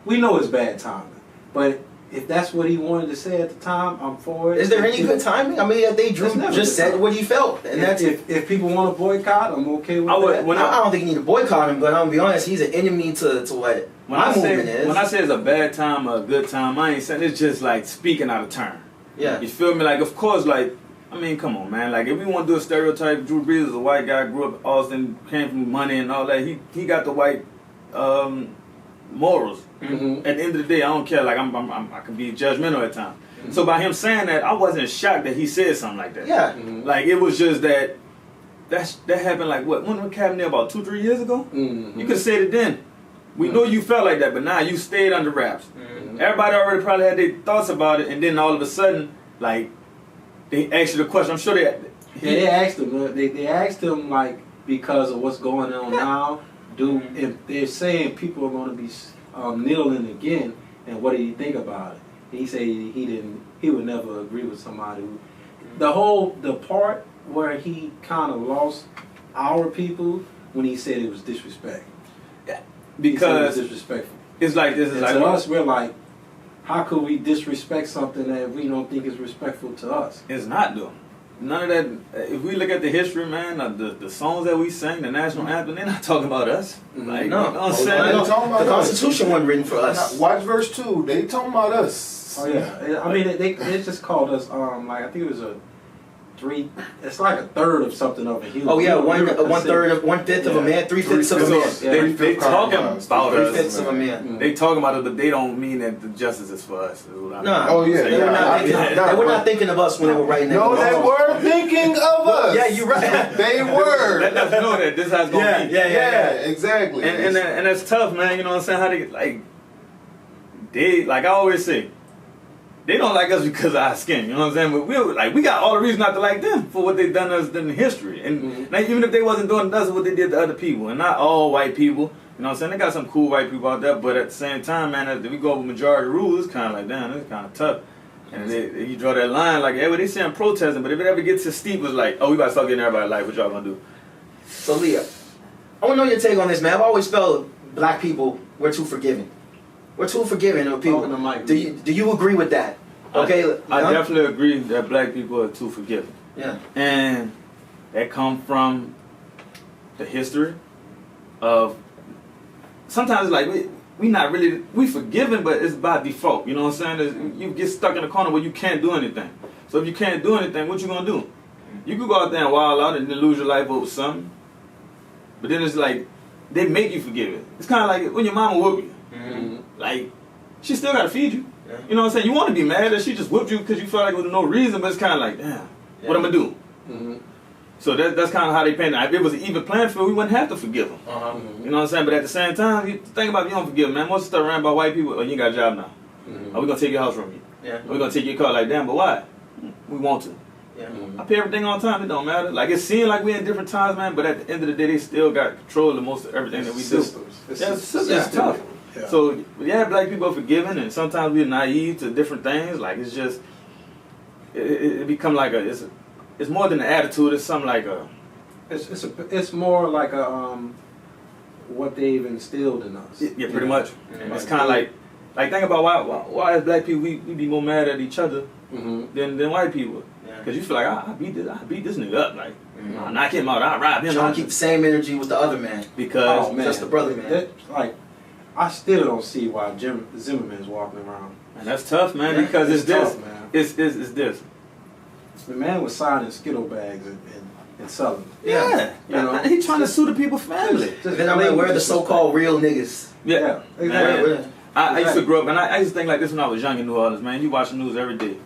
We know it's bad timing, but if that's what he wanted to say at the time, I'm for it. Is there any good timing? I mean, Drew just said what he felt, and that's if people want to boycott, I'm okay with that. I don't think you need to boycott him, but I'm gonna be honest, he's an enemy to what my movement is. When I say it's a bad time or a good time, I ain't saying it's just like speaking out of turn. Yeah. You feel me? Like, of course, like, I mean, come on, man. Like, if we want to do a stereotype, Drew Brees is a white guy, grew up in Austin, came from money and all that. He got the white morals. At the end of the day, I don't care. Like, I can be judgmental at times. So by him saying that, I wasn't shocked that he said something like that. Yeah. Like, it was just that happened. Like, what? When happened there about 2-3 years ago? You could have said it then. We know you felt like that, but now you stayed under wraps. Everybody already probably had their thoughts about it, and then all of a sudden, like, they asked you the question. I'm sure they asked him. They asked him, like, because of what's going on now. If they're saying people are going to be kneeling again, and what did he think about it? He said he would never agree with somebody who, the part where he kind of lost our people when he said it was disrespect. Yeah. Because it was disrespectful. It's like this is like to us, we're like, how could we disrespect something that we don't think is respectful to us? It's not though. None of that. If we look at the history, man, the songs that we sing, the national anthem, they're not talking about us. Like, you know what I'm saying? The Constitution wasn't written for us. Watch verse 2. They talking about us. Oh yeah. I mean, they just called us like I think it was it's like a third of something of a human. Oh yeah, 1/5 of a man, 3/5 of a man. They talking about us. 3/5 of a man. They talking about it, but they don't mean that the justice is for us. No. Oh yeah. They were not thinking of us when they were writing that. No, they were thinking of us. Yeah, you're right. They were. Let us know that this is how it's gonna be. Yeah, exactly. And that's tough, man. You know what I'm saying? How they like I always say. They don't like us because of our skin, you know what I'm saying? But we got all the reason not to like them for what they've done to us in history. And like, even if they wasn't doing nothing what they did to other people, and not all white people, you know what I'm saying? They got some cool white people out there, but at the same time, man, if we go over majority rules, it's kind of like, damn, it's kind of tough. And you draw that line like, hey, well, they saying protesting, but if it ever gets too steep, it's like, oh, we about to start getting everybody life. What y'all gonna do? So Leah, I want to know your take on this, man. I've always felt black people, we're too forgiving. We're too forgiving of people. Do you agree with that? Okay, I definitely agree that black people are too forgiving. Yeah. And that come from the history of sometimes it's like we not really we forgiving, but it's by default. You know what I'm saying? You get stuck in a corner where you can't do anything. So if you can't do anything, what you gonna do? You could go out there and wild out and then lose your life over something. But then it's like they make you forgive it. It's kind of like when your mama whoop you. Mm-hmm. Like she still gotta feed you. Yeah. You know what I'm saying? You want to be mad that she just whooped you because you felt like it was no reason, but it's kind of like, damn, what am I gonna do? Mm-hmm. So that's kind of how they paint it. If it was an even playing field, we wouldn't have to forgive them. Mm-hmm. You know what I'm saying? But at the same time, you think about if you don't forgive them, man. Most stuff around by white people, oh, you ain't got a job now. Mm-hmm. Are we gonna take your house from you? Yeah. We're gonna take your car. Like, damn, but why? We want to. Yeah. Mm-hmm. I pay everything on time. It don't matter. Like it seems like we're in different times, man. But at the end of the day, they still got control of most of everything that we do. It's tough. Yeah. So yeah, black people are forgiving, and sometimes we're naive to different things. Like it's just it become like it's more than an attitude. It's something like a It's more like a what they've instilled in us. yeah, pretty much. Yeah. It's kind of like think about why as black people we be more mad at each other than white people. Yeah. Because you feel like I beat this nigga up, like I knock him out, I rob him. Trying to keep the same energy with the other man. Because Just the brother man. Like I still don't see why Zimmerman's walking around. and that's tough, man. Yeah, because it's this, tough, man. it's this. The man was signing Skittle bags and selling. Yeah, You know, he trying to sue the people's family. Just Then I'm like, where are the so-called real niggas? Yeah, exactly. Man. I used to grow up, and I used to think like this when I was young in New Orleans, man. You watch the news every day.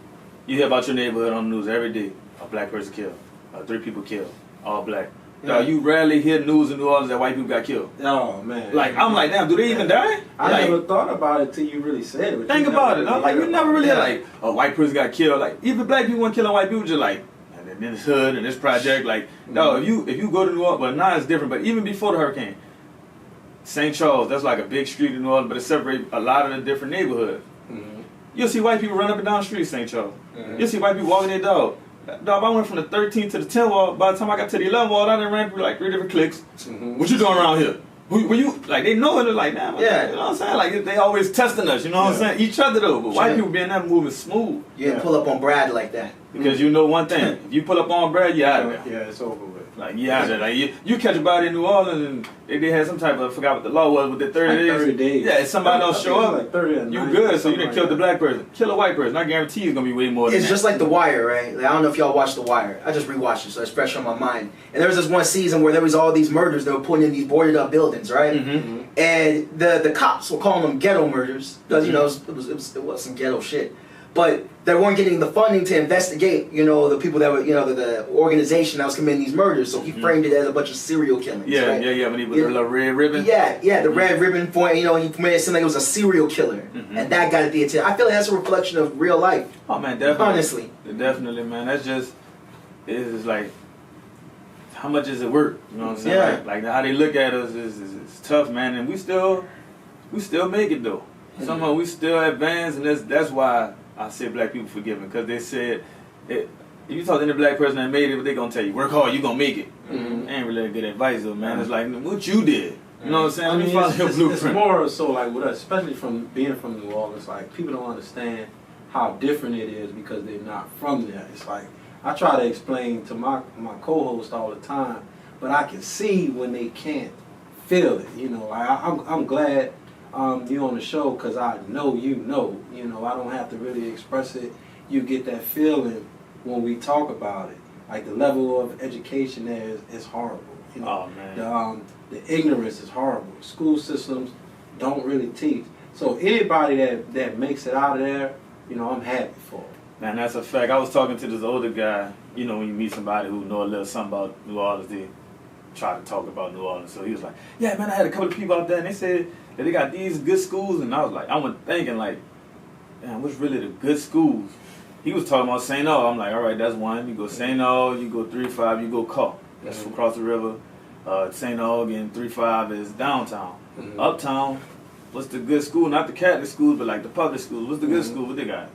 You hear about your neighborhood on the news every day. A black person killed. 3 people killed. All black. Yeah. You rarely hear news in New Orleans that white people got killed. Oh man. Like, I'm like, damn, do they even die? I Like, never thought about it till you really said it. think about it. Like, you never really Yeah. like a white person got killed. Like, even black people weren't killing white people, just like, and in this hood and this project. Like, no, if you go to New Orleans, but now it's different. But even before the hurricane, St. Charles, that's like a big street in New Orleans, but it separates a lot of the different neighborhoods. You'll see white people run up and down the street, St. Charles. You'll see white people walking their dog. Dog, I went from the 13th to the 10th wall. By the time I got to the 11th wall, I done ran through like 3 different cliques. What you doing around here? Were you like they know it? They're like, nah, Yeah. you know what I'm saying? Like they always testing us. You know what I'm saying? Each other though. But white people being that moving smooth You didn't pull up on Brad like that. because you know one thing: if you pull up on Brad, you out of there. Yeah, it's over with. Like you out of there. Like you catch a body in New Orleans and they had some type of I forgot what the law was with the 30 days. 30 days. Yeah, if somebody don't show up, Like 30 or you 90, good. So you something didn't like kill the that. black person. Kill a white person. I guarantee it's gonna be way more than It's that. just like The Wire, right? Like, I don't know if y'all watched The Wire. I just rewatched it, so it's fresh on my mind. And there was this one season where there was all these murders that were putting in these boarded up buildings, right? And the cops were calling them ghetto murders because you know it was some ghetto shit, but they weren't getting the funding to investigate. You know, the people that were the organization that was committing these murders. So he framed it as a bunch of serial killings. Yeah, right? yeah. When he with the little red ribbon. Yeah, the red ribbon point. You know, he made it seem like it was a serial killer, and that got at the attention. I feel like that's a reflection of real life. Oh man, definitely. Honestly, definitely, man. That's just it's like how much is it worth? You know what I'm saying? Yeah. Like how they look at us is tough, man. And we still make it though. Somehow we still advance, and that's why I say black people forgiving because they said if you talk to any black person that made it, they gonna tell you work hard, you gonna make it. Ain't really good advice though, man. It's like what you did. You know what I'm saying? I Let me mean, follow your it's blueprint. more so like with us, especially from being from New Orleans, like people don't understand how different it is because they're not from there. It's like I try to explain to my co-host all the time, but I can see when they can't feel it. You know, like I'm glad you're on the show because I know you know. You know, I don't have to really express it. You get that feeling when we talk about it. Like the level of education there is horrible. You know, Oh man. The ignorance is horrible. School systems don't really teach. So anybody that makes it out of there, you know, I'm happy for it. Man, that's a fact. I was talking to this older guy. You know, when you meet somebody who know a little something about New Orleans, they try to talk about New Orleans. So he was like, yeah, man, I had a couple of people out there, and they said that they got these good schools. And I was like, I was thinking, like, man, what's really the good schools? He was talking about St. Aug. I'm like, all right, that's one. You go St. Aug, you go 3-5, you go Caw. That's from across the river. St. Aug and 3-5 is downtown. Uptown, what's the good school? Not the Catholic schools, but like the public schools. What's the good school? What they got?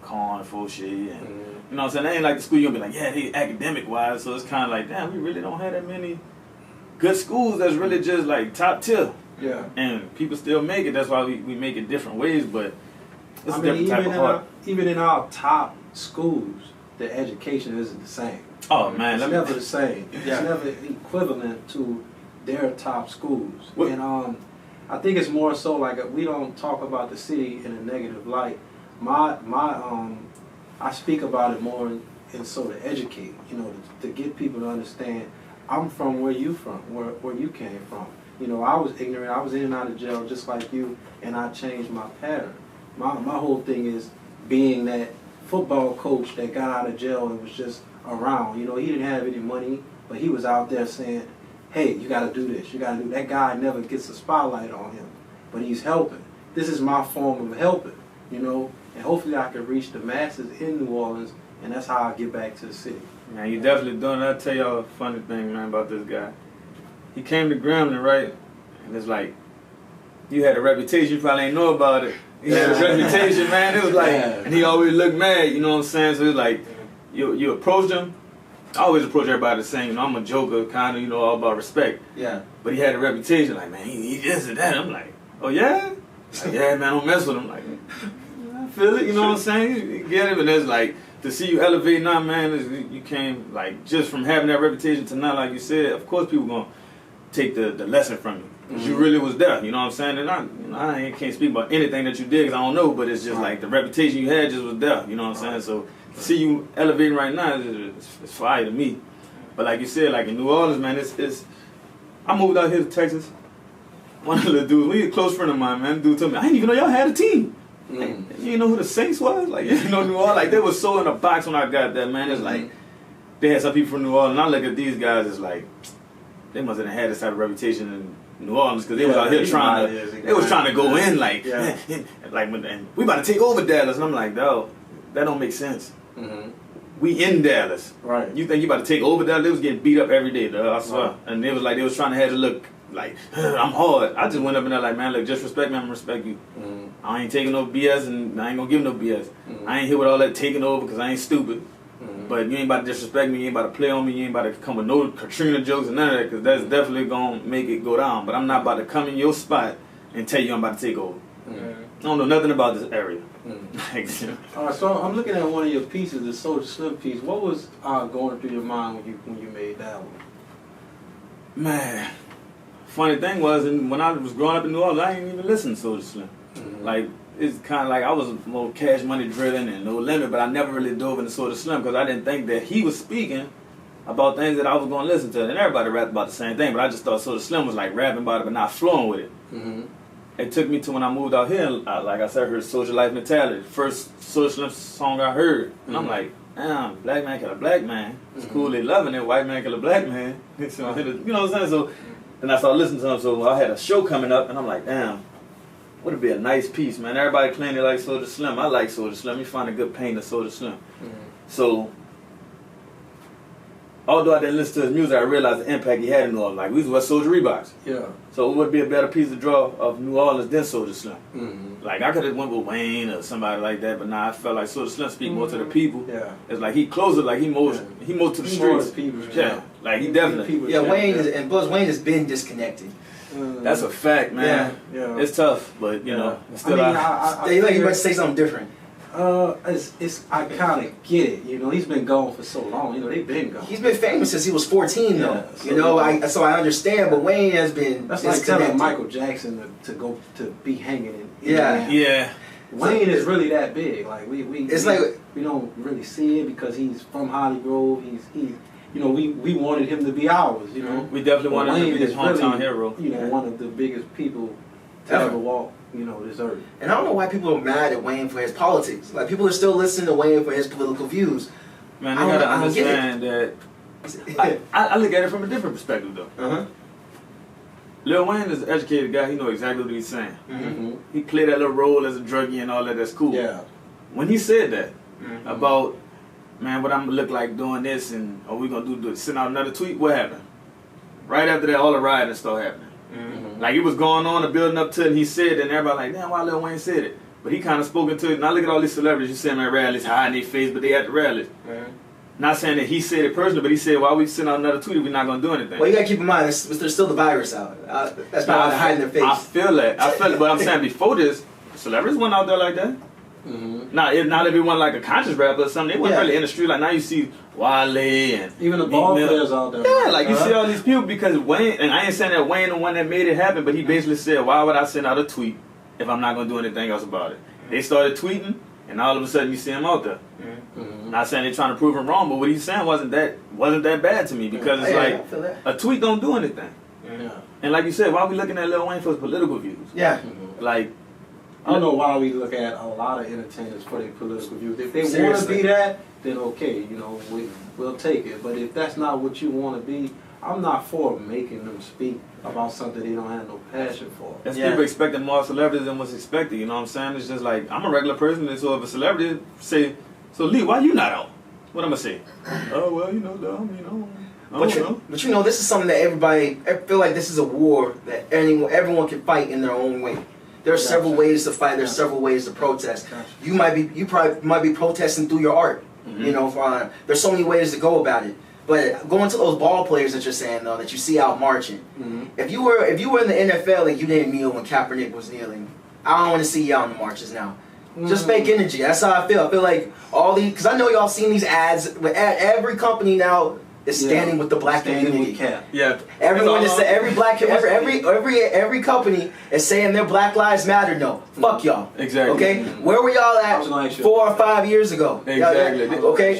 Corn, Fauché, and you know what I'm saying? They ain't like the school you'll be like, yeah, they academic wise, so it's kind of like, damn, we really don't have that many good schools that's really just like top tier. Yeah. And people still make it. That's why we make it different ways, but it's I a mean, different type of heart. even in our top schools, the education isn't the same. Oh man, It's never the same. Yeah. It's never equivalent to their top schools. What- And I think it's more so like we don't talk about the city in a negative light. I speak about it more in so to educate, you know, to get people to understand. I'm from where you from, where you came from. You know, I was ignorant. I was in and out of jail just like you, and I changed my pattern. My whole thing is being that football coach that got out of jail and was just around. You know, he didn't have any money, but he was out there saying, hey, you got to do this. You got to do that. Guy never gets a spotlight on him, but he's helping. This is my form of helping, you know, and hopefully I can reach the masses in New Orleans, and that's how I get back to the city. Man, you definitely doing it. I'll tell y'all a funny thing, man, about this guy. He came to Grambling, right? And it's like, you had a reputation, you probably ain't know about it. He had a reputation, man. It was like, and he always looked mad, you know what I'm saying? So it's like, you approached him. I always approach everybody the same. You know, I'm a joker, kind of, you know, all about respect. Yeah. But he had a reputation, like, man, he this and that. I'm like, oh, yeah? Like, yeah, man, don't mess with him. Like, I feel it, you know what I'm saying? You get it, but it's like, to see you elevate now, man, you came, like, just from having that reputation to now, like you said, of course people going to take the lesson from you. Because you really was there, you know what I'm saying? And I can't speak about anything that you did because I don't know, but it's just like the reputation you had just was there, you know what I'm saying? So to see you elevating right now, it's fire to me. But like you said, like in New Orleans, man, it's I moved out here to Texas. One of the dudes, we a close friend of mine, man, dude told me, I didn't even know y'all had a team. Like, you didn't know who the Saints was? Like, you know New Orleans? Like, they was so in a box when I got there, man. It's like, they had some people from New Orleans, and I look at these guys, it's like, they must have had this type of reputation in New Orleans, because they was out here trying to go in, like, like, and we about to take over Dallas, and I'm like, no, that don't make sense. We in Dallas. Right. You think you about to take over Dallas? They was getting beat up every day, dog, I swear. Right. And they was like, they was trying to have to look like, I'm hard. I just went up in there like, man, look, just respect me, I'm gonna respect you. I ain't taking no BS, and I ain't gonna give no BS. I ain't here with all that taking over, because I ain't stupid. But you ain't about to disrespect me, you ain't about to play on me, you ain't about to come with no Katrina jokes and none of that, because that's definitely gonna make it go down. But I'm not about to come in your spot and tell you I'm about to take over. I don't know nothing about this area. All right, so I'm looking at one of your pieces, the Soulja Slim piece. What was going through your mind when you made that one? Man, funny thing was, when I was growing up in New Orleans, I didn't even listen to Soulja Slim. Like, it's kind of like I was more cash money driven and no limit, but I never really dove into Soulja Slim because I didn't think that he was speaking about things that I was going to listen to. And everybody rapped about the same thing, but I just thought Soulja Slim was like rapping about it but not flowing with it. It took me to when I moved out here, like I said, I heard Social Life Mentality, the first Soulja Slim song I heard. And I'm like, damn, black man kill a black man. It's cool, they loving it. White man kill a black man. So, you know what I'm saying? So then I started listening to him. So I had a show coming up, and I'm like, damn, would be a nice piece, man. Everybody claiming they like Soulja Slim. I like Soulja Slim. You find a good paint of Soulja Slim. So although I didn't listen to his music, I realized the impact he had in New Orleans. Like, we was West Soulja Reeboks. Yeah. So it would be a better piece to draw of New Orleans than Soulja Slim. Like, I could have went with Wayne or somebody like that, but nah, I felt like Soulja Slim speak more to the people. Yeah. It's like he closer, like he more to the streets. Yeah. Like he definitely. Yeah, Wayne is, and plus Wayne has been disconnected. That's a fact, man. Yeah. It's tough, but you know, it's still. You like you might say something different. I kind of get it. You know, he's been gone for so long. You know, they've been gone. He's been famous since he was 14, though. So, you know, so I understand. But Wayne has been. That's like telling Michael Jackson to go to be hanging in. Yeah. Wayne is really that big. Like we don't really see it because he's from Holly Grove. He's you know, we wanted him to be ours. You know, we definitely wanted him to be his hometown hero. You know, one of the biggest people to ever walk, you know, this earth. And I don't know why people are mad at Wayne for his politics. Like, people are still listening to Wayne for his political views. Man, they gotta understand that. I look at it from a different perspective, though. Lil Wayne is an educated guy. He knows exactly what he's saying. He played that little role as a druggie and all that. That's cool. Yeah. When he said that about, man, what I'm gonna look like doing this, and are we gonna send out another tweet? What happened? Right after that, all the rioting started happening. Like, it was going on and building up to it, and he said it, and everybody like, damn, why Lil Wayne said it? But he kind of spoke into it. Now look at all these celebrities you see them at rallies, hiding their face, but they at the rallies. Not saying that he said it personally, but he said, why we send out another tweet if we're not going to do anything? Well, you got to keep in mind, there's still the virus out. That's why they're hiding their face. I feel it, but I'm saying before this, celebrities went out there like that. Not everyone like a conscious rapper or something. They weren't really in the street. Like now you see Wale and even the ball players out there. Yeah, like you see all these people because Wayne, and I ain't saying that Wayne the one that made it happen, but he basically said, why would I send out a tweet if I'm not going to do anything else about it? They started tweeting, and all of a sudden you see him out there. Not saying they're trying to prove him wrong, but what he's saying wasn't that bad to me because it's like a tweet don't do anything. And like you said, why are we looking at Lil Wayne for his political views? Like, I don't know why we look at a lot of entertainers for their political views. If they want to be that, then okay, you know, we'll take it. But if that's not what you want to be, I'm not for making them speak about something they don't have no passion for. That's people expecting more celebrities than what's expected, you know what I'm saying? It's just like, I'm a regular person, and so if a celebrity say, so Lee, why you not out? What I'm going to say? Oh, well, you know, I don't know. But you know, this is something that everybody, I feel like this is a war that everyone can fight in their own way. There are several ways to fight. There's several ways to protest. You probably might be protesting through your art. You know, there's so many ways to go about it. But going to those ball players that you're saying though, that you see out marching. If you were in the NFL and you didn't kneel when Kaepernick was kneeling, I don't want to see y'all in the marches now. Just fake energy. That's how I feel. I feel like all these, because I know y'all seen these ads. Every company now is standing with the black community. Everyone is every company is saying their Black Lives Matter. No, fuck y'all. Exactly. Okay, where were y'all at 4 or 5 years ago? Exactly. Okay,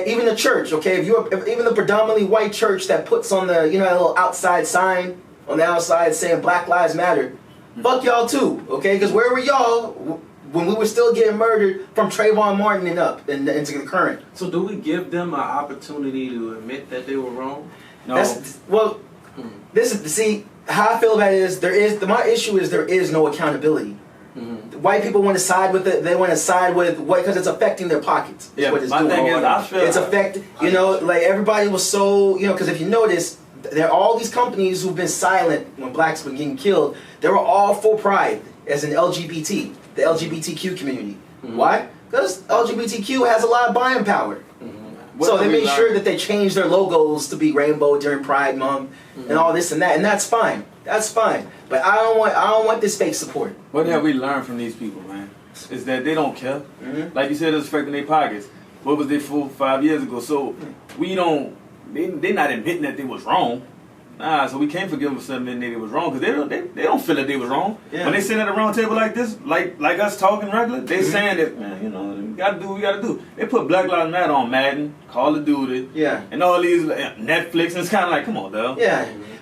even the church. Okay, even the predominantly white church that puts on the that little outside sign on the outside saying Black Lives Matter. Fuck y'all too. Okay, because where were y'all when we were still getting murdered from Trayvon Martin and up and into the current? So do we give them an opportunity to admit that they were wrong? No. See how I feel about it is my issue is there is no accountability. White people want to side with it. They want to side with what because it's affecting their pockets. Yeah, what it's my doing. thing is, I feel it's affecting. Like everybody was so because if you notice, there are all these companies who've been silent when blacks were getting killed. They were all full pride as an LGBT. The LGBTQ community. Why? Because LGBTQ has a lot of buying power. So they made sure that they changed their logos to be rainbow during Pride Month and all this and that, and that's fine. That's fine. But I don't want this fake support. What have we learned from these people, man? Is that they don't care. Like you said, it's affecting their pockets. What was they 4 or 5 years ago? So we don't. They're not admitting that they was wrong. Nah, so we can't forgive them for something that they was wrong because they don't feel that they was wrong. When they sit at a round table like this, like us talking regular, they saying that, man, we gotta do what we gotta do. They put Black Lives Matter on Madden, Call of Duty, and all these Netflix, and it's kind of like, come on, though.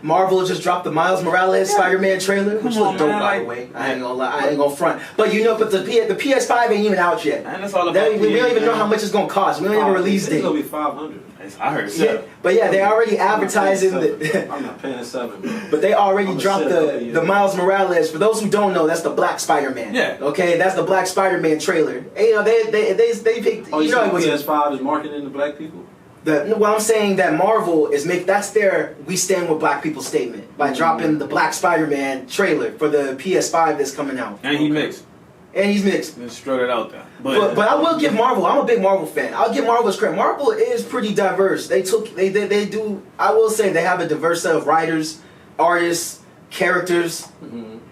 Marvel just dropped the Miles Morales Spider-Man trailer, which looked dope, by the way. I ain't gonna lie, I ain't gonna front. But but the PS5 ain't even out yet. And that's all about we don't even know how much it's gonna cost. We don't even release date. It's gonna be $500. I heard so. But they already advertising I'm not paying $7. But they already dropped the Miles Morales. For those who don't know, that's the Black Spider-Man. Okay, that's the Black Spider-Man trailer. And, they picked. Oh, you know, PS5 is marketing to black people. I'm saying that Marvel is that's their "We Stand with Black People" statement by dropping the Black Spider-Man trailer for the PS5 that's coming out. And he mixed. And he's mixed. Just throw it out there. But I will give Marvel. I'm a big Marvel fan. I'll give Marvel its credit. Marvel is pretty diverse. They do. I will say they have a diverse set of writers, artists, characters.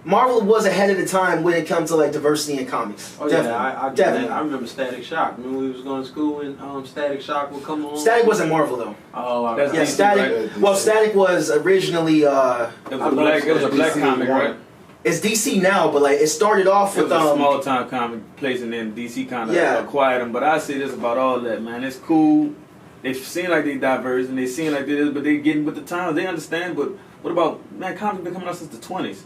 Marvel was ahead of the time when it comes to like diversity in comics. Oh definitely. I definitely. I remember Static Shock. Remember we was going to school and Static Shock would come on. Static wasn't Marvel though. Oh, that's yeah. Static. Right? Well, Static was originally. It was a black comic, right? It's DC now, but like it started off with a small time comic place, and then DC kind of acquired them. But I say this about all that, man. It's cool. They seem like they diverse and they seem like they is, but they getting with the times. They understand. But what about comics been coming out since the 20s?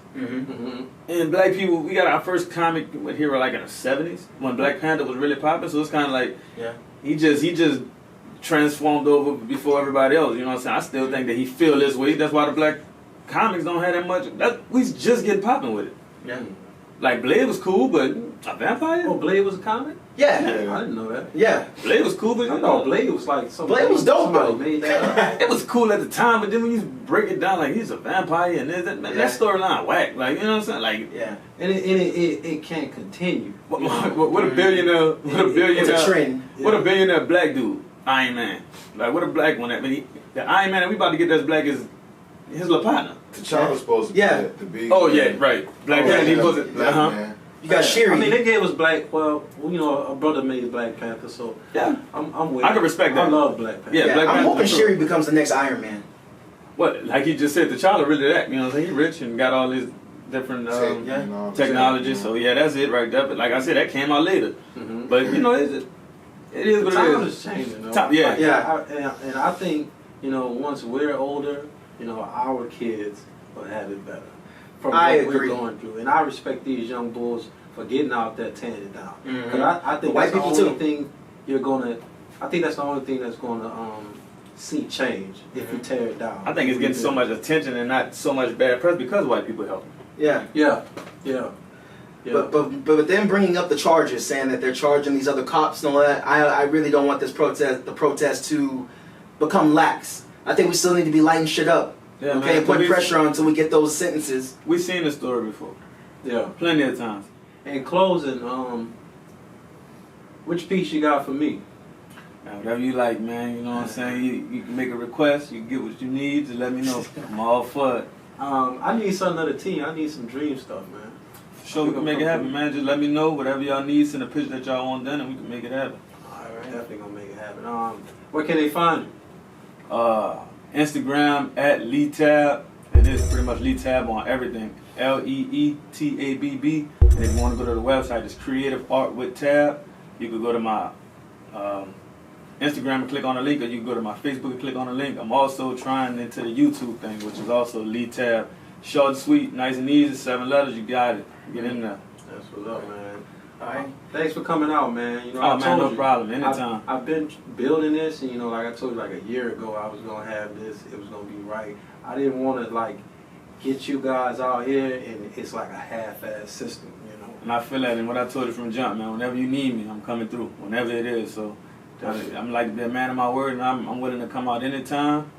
And black people, we got our first comic hero like in the 70s when Black Panther was really popular. So it's kind of like he just transformed over before everybody else. You know what I'm saying? I still think that he feel this way. That's why the black comics don't have that much. We just getting popping with it. Like Blade was cool, but A vampire? Oh, Blade was a comic? Yeah. I didn't know that. Yeah. Blade was cool, but I thought Blade was like somebody. Blade was dope, somebody though. made that up. it was cool at the time, but then when you break it down, like he's a vampire and this, that, man, that storyline whack. Like, you know what I'm saying? Like, Yeah. And it can't continue. what a billionaire? What a billionaire? It's a trend. What a billionaire black dude, Iron Man. Like, what a black one. I mean, the Iron Man that we about to get as black as his little partner. T'Challa's supposed to Yeah. be the big. Oh yeah, right. Black man. He was it. Black man. You got Shiri. I mean, they gave us Black. Well, you know, a brother made Black Panther, so Yeah. I'm with. I can respect that. I love Black Panther. Yeah, Black I'm Panther hoping too. Shiri becomes the next Iron Man. What? Like he just said, T'Challa really that. You know what I'm saying? He rich and got all his different technology. So yeah, that's it right there. But like I said, that came out later. Mm-hmm. But you know, it is what Time it is. is changing, though. Time- yeah. And I think, you know, once we're older, you know, our kids will have it better from I what agree. we're going through. And I respect these young bulls for getting out there tearing it down. Mhm. Because I think White that's the people only too. thing you're gonna. I think that's the only thing that's gonna see change if you tear it down. I think it's getting so much attention and not so much bad press because white people help. Yeah. Yeah. But then bringing up the charges, saying that they're charging these other cops and all that, I really don't want the protest to become lax. I think we still need to be lighting shit up. Yeah, Okay, man, putting but pressure on until we get those sentences. We've seen this story before, Yeah. plenty of times. In closing, which piece you got for me? Now, whatever you like, man. You know what I'm saying? You can make a request. You can get what you need. Just let me know. I'm all for it. I need something of the team. I need some dream stuff, man. Sure, we can make it happen, man. Just let me know whatever y'all need. Send a picture that y'all want done, and we can make it happen. Alright, definitely gonna make it happen. Where can they find you? Instagram at Leetabb. It is pretty much Leetabb on everything. LEETABB. And if you want to go to the website, it's Creative Art with Tab. You could go to my Instagram and click on the link, or you can go to my Facebook and click on the link. I'm also trying into the YouTube thing, which is also Leetabb. Short, sweet, nice and easy. 7 letters. You got it. Get in there. That's what's up, man. Alright. Thanks for coming out, man. You know, Oh I man, told no you, problem. Anytime. I've been building this, and you know, like I told you, like a year ago, I was gonna have this. It was gonna be right. I didn't want to like get you guys out here, and it's like a half-ass system, you know. And I feel that, and what I told you from jump, man, whenever you need me, I'm coming through, whenever it is. So I'm like the man of my word, and I'm willing to come out anytime.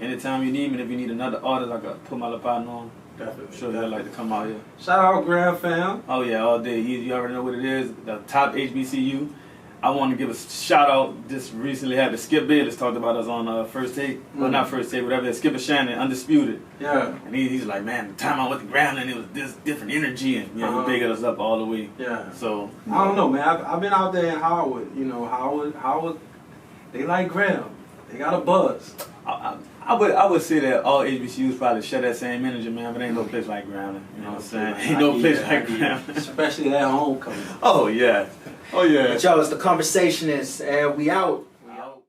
Anytime you need me, and if you need another artist, I could put my little partner on. Definitely. I'm sure they'd like to come out here. Shout out Grab Fam. Oh yeah, all day. You already know what it is. The top HBCU. I want to give a shout out. Just recently had the Skip Bayless talked about us on First Take. Well, not First Take, whatever. Skipper Shannon, Undisputed. Yeah. And he's like, man, the time I went to Grambling, it was this different energy, and you know, he bigged us up all the way. Yeah. So I don't know, man. I've been out there in Howard. You know, Howard. They like Graham. They got a buzz. I would say that all HBCUs probably share that same energy, man, but ain't no place like Grambling. You know what I'm saying? Ain't no place like Grambling. Especially that homecoming. Oh yeah. Oh yeah. But yo, it's the Conversationists, and we out. We out.